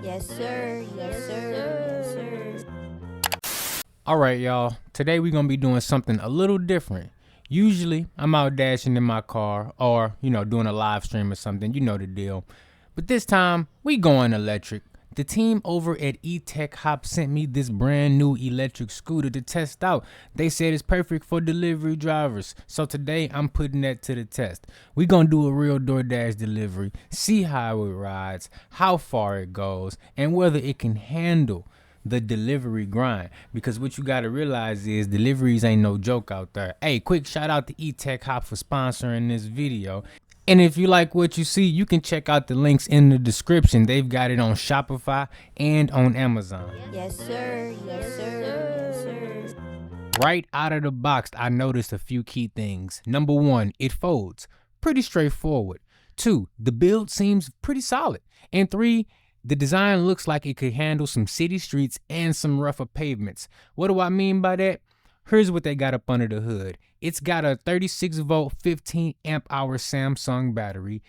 Yes, sir. Yes, sir. Yes, sir. Alright, y'all. Today we're gonna be doing something a little different. Usually, I'm out dashing in my car or, doing a live stream or something. You know the deal. But this time, we going electric. The team over at eTech Hop sent me this brand new electric scooter to test out. They said it's perfect for delivery drivers. So today, I'm putting that to the test. We gonna do a real DoorDash delivery, see how it rides, how far it goes, and whether it can handle the delivery grind. Because what you gotta realize is deliveries ain't no joke out there. Hey, quick shout out to eTech Hop for sponsoring this video. And if you like what you see, you can check out the links in the description. They've got it on Shopify and on Amazon. Yes, sir. Yes, sir. Yes, sir. Right out of the box, I noticed a few key things. Number one, it folds. Pretty straightforward. Two, the build seems pretty solid. And three, the design looks like it could handle some city streets and some rougher pavements. What do I mean by that? Here's what they got up under the hood. It's got a 36 volt, 15 amp hour Samsung battery.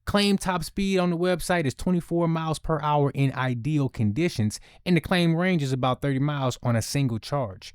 Claim top speed on the website is 24 miles per hour in ideal conditions, and the claim range is about 30 miles on a single charge.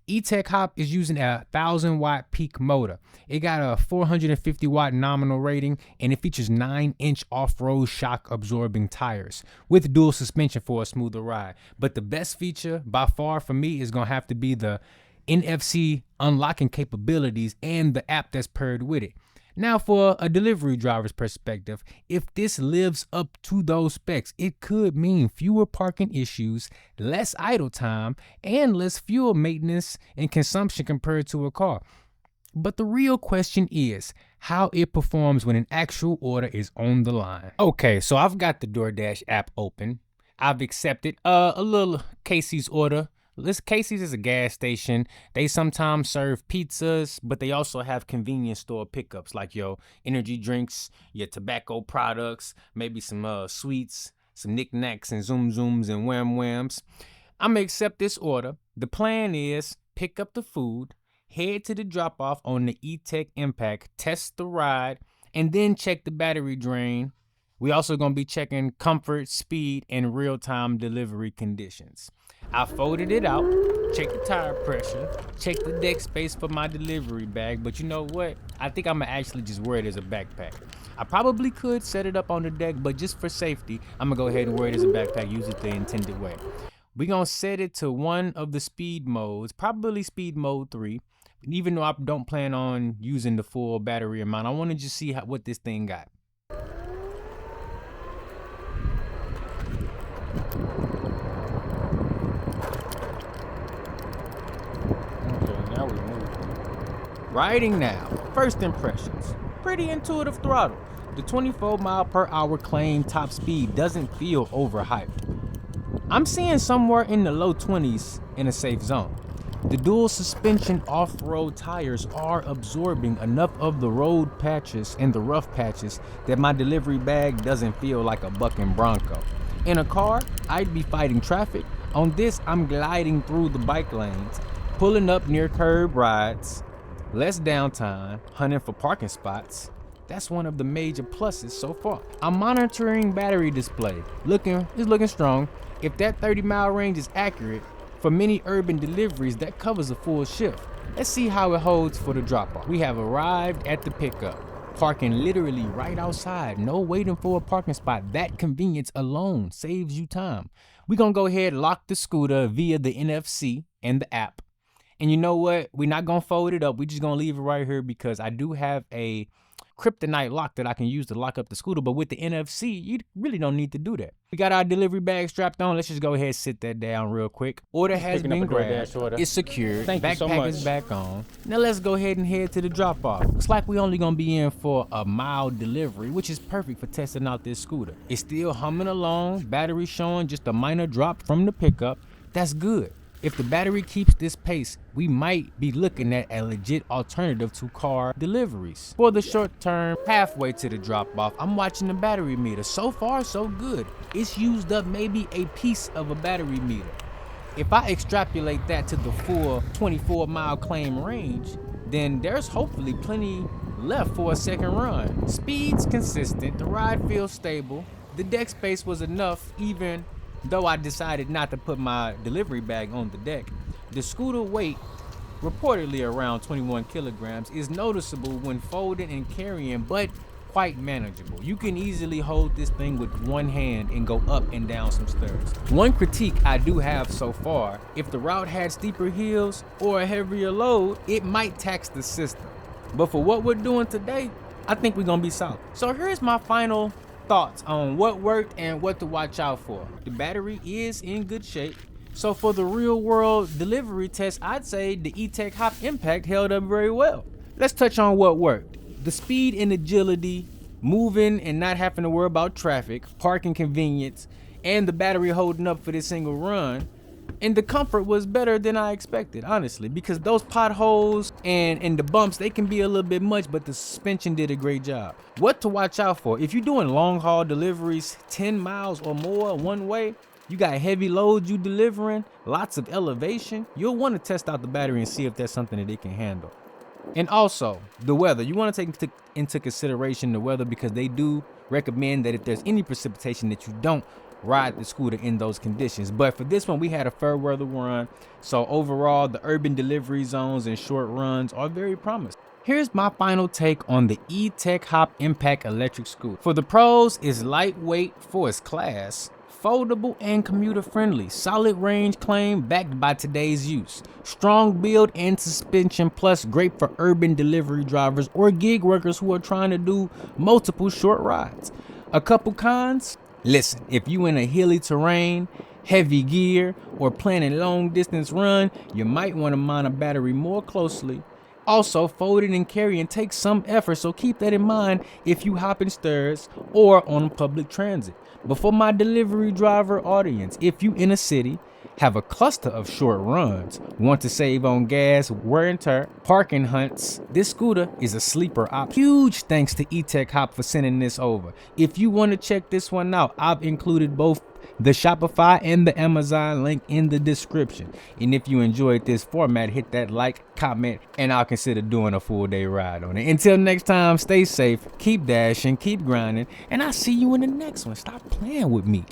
eTech Hop is using a 1000 watt peak motor. It got a 450 watt nominal rating, and it features 9-inch off-road shock absorbing tires with dual suspension for a smoother ride. But the best feature by far for me is gonna have to be the NFC unlocking capabilities and the app that's paired with it. Now, for a delivery driver's perspective, if this lives up to those specs, it could mean fewer parking issues, less idle time, and less fuel maintenance and consumption compared to a car. But the real question is how it performs when an actual order is on the line. Okay, so I've got the DoorDash app open. I've accepted a little Casey's order. This Casey's is a gas station. They sometimes serve pizzas, but they also have convenience store pickups like your energy drinks, your tobacco products, maybe some sweets, some knickknacks and zoom zooms and wham whams. I'm gonna accept this order. The plan is pick up the food, head to the drop off on the eTech Impact, test the ride, and then check the battery drain. We also gonna be checking comfort, speed, and real-time delivery conditions. I folded it out, checked the tire pressure, checked the deck space for my delivery bag, but you know what? I think I'm gonna actually just wear it as a backpack. I probably could set it up on the deck, but just for safety, I'm gonna go ahead and wear it as a backpack, use it the intended way. We're gonna set it to one of the speed modes, probably speed mode 3. Even though I don't plan on using the full battery amount, I wanna just see what this thing got. Riding now, first impressions, pretty intuitive throttle. The 24 mile per hour claim top speed doesn't feel overhyped. I'm seeing somewhere in the low 20s in a safe zone. The dual suspension off-road tires are absorbing enough of the road patches and the rough patches that my delivery bag doesn't feel like a bucking Bronco. In a car, I'd be fighting traffic. On this, I'm gliding through the bike lanes, pulling up near curb rides, less downtime, hunting for parking spots. That's one of the major pluses so far. I'm monitoring battery display. It's looking strong. If that 30-mile range is accurate, for many urban deliveries, that covers a full shift. Let's see how it holds for the drop-off. We have arrived at the pickup. Parking literally right outside. No waiting for a parking spot. That convenience alone saves you time. We're gonna go ahead and lock the scooter via the NFC and the app. And you know what? We're not gonna fold it up. We're just gonna leave it right here because I do have a kryptonite lock that I can use to lock up the scooter. But with the NFC, you really don't need to do that. We got our delivery bag strapped on. Let's just go ahead and sit that down real quick. Order has been grabbed. It's secured. Backpack is back on. Now let's go ahead and head to the drop off. Looks like we only gonna be in for a mild delivery, which is perfect for testing out this scooter. It's still humming along. Battery showing just a minor drop from the pickup. That's good. If the battery keeps this pace, we might be looking at a legit alternative to car deliveries. For the short term, halfway to the drop off, I'm watching the battery meter. So far, so good. It's used up maybe a piece of a battery meter. If I extrapolate that to the full 24-mile claim range, then there's hopefully plenty left for a second run. Speed's consistent, the ride feels stable. The deck space was enough even though I decided not to put my delivery bag on the deck. The scooter weight, reportedly around 21 kilograms, is noticeable when folding and carrying, but quite manageable. You can easily hold this thing with one hand and go up and down some stairs. One critique I do have so far, if the route had steeper hills or a heavier load, it might tax the system. But for what we're doing today, I think we're gonna be solid. So here's my final thoughts on what worked and what to watch out for. The battery is in good shape. So for the real world delivery test, I'd say the E-Tech Hop Impact held up very well. Let's touch on what worked. The speed and agility, moving and not having to worry about traffic, parking convenience, and the battery holding up for this single run. And the comfort was better than I expected, honestly, because those potholes and the bumps, they can be a little bit much, but the suspension did a great job. What to watch out for? If you're doing long haul deliveries, 10 miles or more one way, you got heavy loads you delivering, lots of elevation, you'll want to test out the battery and see if that's something that it can handle. And also, the weather. You want to take into consideration the weather because they do recommend that if there's any precipitation that you don't ride the scooter in those conditions. But for this one, we had a fair weather run. So overall, the urban delivery zones and short runs are very promising. Here's my final take on the E-Tech Hop Impact electric scooter. For the pros, it's lightweight for its class, foldable and commuter friendly, solid range claim backed by today's use, strong build and suspension, plus great for urban delivery drivers or gig workers who are trying to do multiple short rides. A couple cons: listen, if you in a hilly terrain, heavy gear, or planning long distance run, you might want to mount a battery more closely. Also, folding and carrying takes some effort, so keep that in mind if you hop in stairs or on public transit. But for my delivery driver audience, if you in a city, have a cluster of short runs, want to save on gas, wear and tear, parking hunts, this scooter is a sleeper option. Huge thanks to E-Tech Hop for sending this over. If you want to check this one out, I've included both the Shopify and the Amazon link in the description. And if you enjoyed this format, hit that like, comment, and I'll consider doing a full day ride on it. Until next time, stay safe, keep dashing, keep grinding, and I'll see you in the next one. Stop playing with me.